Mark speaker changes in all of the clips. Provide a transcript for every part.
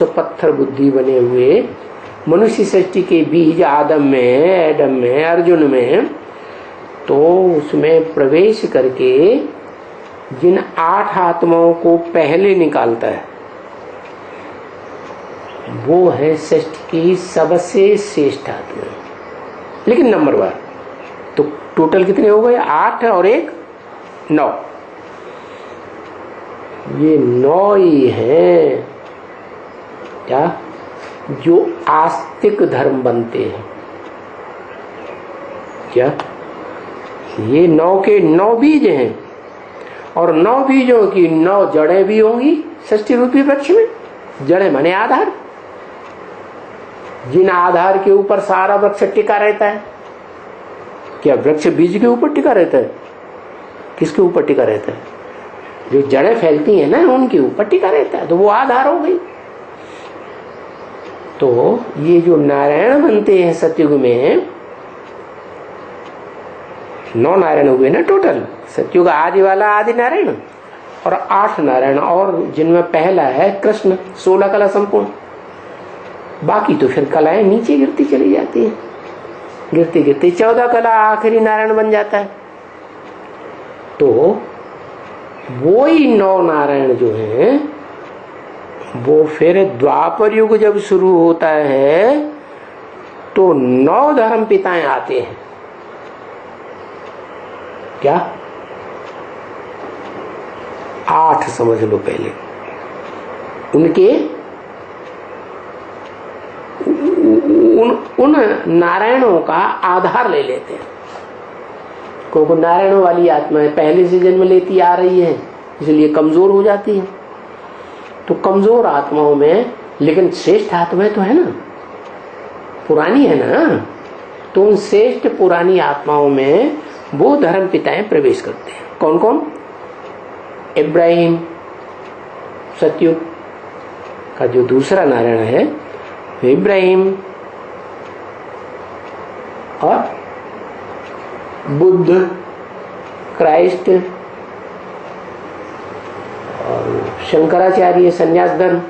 Speaker 1: तो पत्थर बुद्धि बने हुए मनुष्य सृष्टि के बीज आदम में, एडम में, अर्जुन में, तो उसमें प्रवेश करके जिन 8 आत्माओं को पहले निकालता है वो है सृष्टि की सबसे श्रेष्ठ आत्मा। लेकिन नंबर वार तो टोटल कितने हो गए? 8 और 1 9। ये 9 ही है क्या जो आस्तिक धर्म बनते हैं। क्या ये 9 के 9 बीज हैं और 9 बीजों की 9 जड़ें भी होंगी सृष्टि रूपी वृक्ष में। जड़ें माने आधार, जिन आधार के ऊपर सारा वृक्ष टिका रहता है। क्या वृक्ष बीज के ऊपर टिका रहता है? किसके ऊपर टिका रहता है? जो जड़ें फैलती हैं ना उनके ऊपर टिका रहता है, तो वो आधार हो गई। तो ये जो नारायण बनते हैं सतयुग में, 9 नारायण हुए ना टोटल। सतयुग आदि वाला आदि नारायण और 8 नारायण, और जिनमें पहला है कृष्ण 16 कला संपूर्ण। बाकी तो फिर कलाएं नीचे गिरती चली जाती है, गिरती गिरती 14 कला आखिरी नारायण बन जाता है। तो वो ही 9 नारायण जो हैं वो फिर द्वापर युग जब शुरू होता है तो 9 धर्म पिताएं आते हैं। क्या 8 समझ लो पहले। उनके उन नारायणों का आधार ले लेते हैं, क्योंकि नारायणों वाली आत्माएं पहले से जन्म लेती आ रही है, इसलिए कमजोर हो जाती है। तो कमजोर आत्माओं में, लेकिन श्रेष्ठ आत्माएं तो है ना, पुरानी है ना, तो उन श्रेष्ठ पुरानी आत्माओं में वो धर्म पिताएं प्रवेश करते हैं। कौन कौन? इब्राहिम सतयुग का जो दूसरा नारायण है, इब्राहिम और बुद्ध, क्राइस्ट और शंकराचार्य संन्यास धर्म।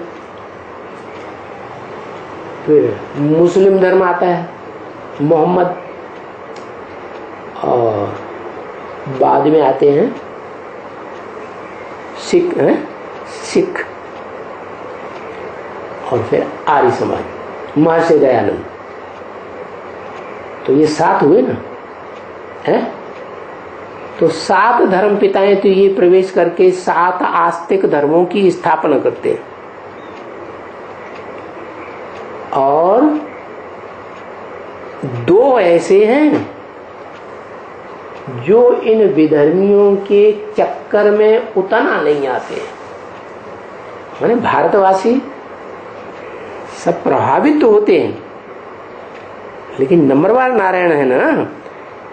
Speaker 1: फिर मुस्लिम धर्म आता है, मोहम्मद, और बाद में आते हैं सिख और फिर आर्य समाज, महर्षि दयानंद। तो ये 7 हुए ना है। तो 7 धर्म पिताएं तो ये प्रवेश करके 7 आस्तिक धर्मों की स्थापना करते हैं, और 2 ऐसे हैं जो इन विधर्मियों के चक्कर में उतना नहीं आते। माने भारतवासी सब प्रभावित तो होते हैं, लेकिन नंबरवार नारायण है ना,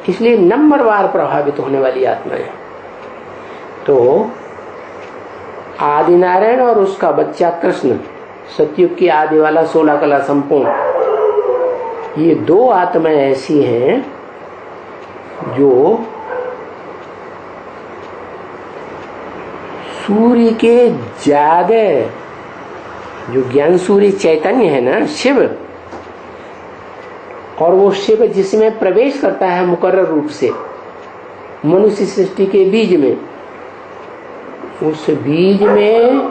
Speaker 1: इसलिए नंबरवार प्रभावित होने वाली आत्मा है। तो आदि नारायण और उसका बच्चा कृष्ण, सतयुग की आदि वाला 16 कला संपूर्ण, ये 2 आत्माएं ऐसी हैं जो सूर्य के ज्यादा, जो ज्ञान सूर्य चैतन्य है ना शिव, और वो शिव जिसमें प्रवेश करता है मुकर्रर रूप से मनुष्य सृष्टि के बीज में, उस बीज में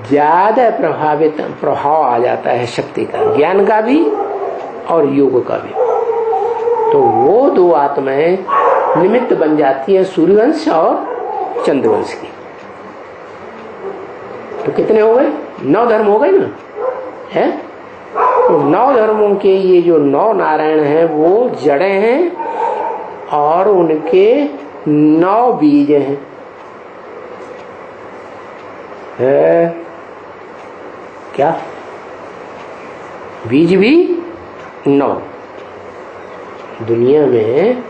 Speaker 1: ज्यादा प्रभाव आ जाता है शक्ति का, ज्ञान का भी और योग का भी। तो वो 2 आत्माएं निमित्त बन जाती है सूर्यवंश और चंद्रवंश की। तो कितने हो गए? 9 धर्म हो गए ना है। तो 9 धर्मों के ये जो 9 नारायण हैं वो जड़ें हैं और उनके 9 बीज हैं। है क्या? बीज भी 9। दुनिया में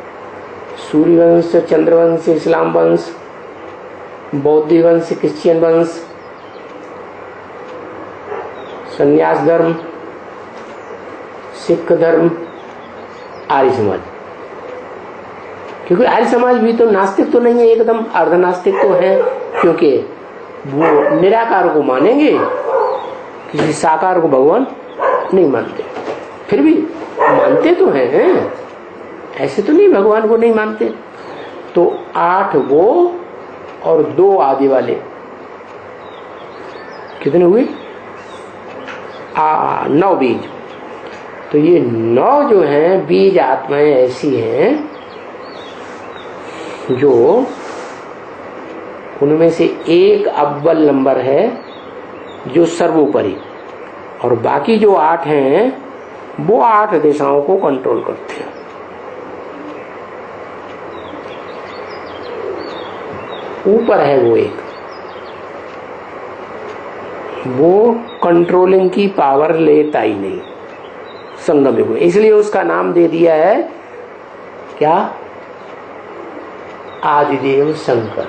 Speaker 1: सूर्यवंश, चंद्रवंश, इस्लाम वंश, बौद्ध वंश, क्रिश्चियन वंश, संन्यास धर्म, सिख धर्म, आर्य समाज। क्योंकि आर्य समाज भी तो नास्तिक तो नहीं है, एकदम अर्धनास्तिक तो है, क्योंकि वो निराकार को मानेंगे किसी साकार को भगवान नहीं मानते, फिर भी मानते तो हैं, ऐसे तो नहीं भगवान को नहीं मानते। तो 8 वो और 2 आदि वाले कितने हुए? 9 बीज। तो ये 9 जो हैं बीज आत्माएं ऐसी हैं जो उनमें से एक अव्वल नंबर है जो सर्वोपरि, और बाकी जो 8 हैं वो 8 दिशाओं को कंट्रोल करते हैं। ऊपर है वो एक, वो कंट्रोलिंग की पावर लेता ही नहीं, संगम युग में, इसलिए उसका नाम दे दिया है क्या? आदिदेव शंकर।